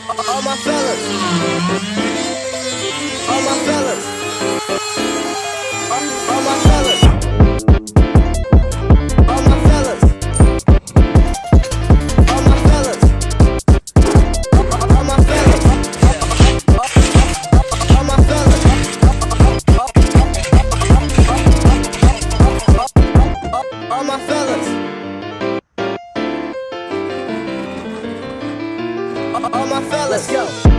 All my fellas, all my fellas, all my fellas, all my fellas, all my fellas, all my fellas, all my fellas, all my fellas, all my fellas, let's go.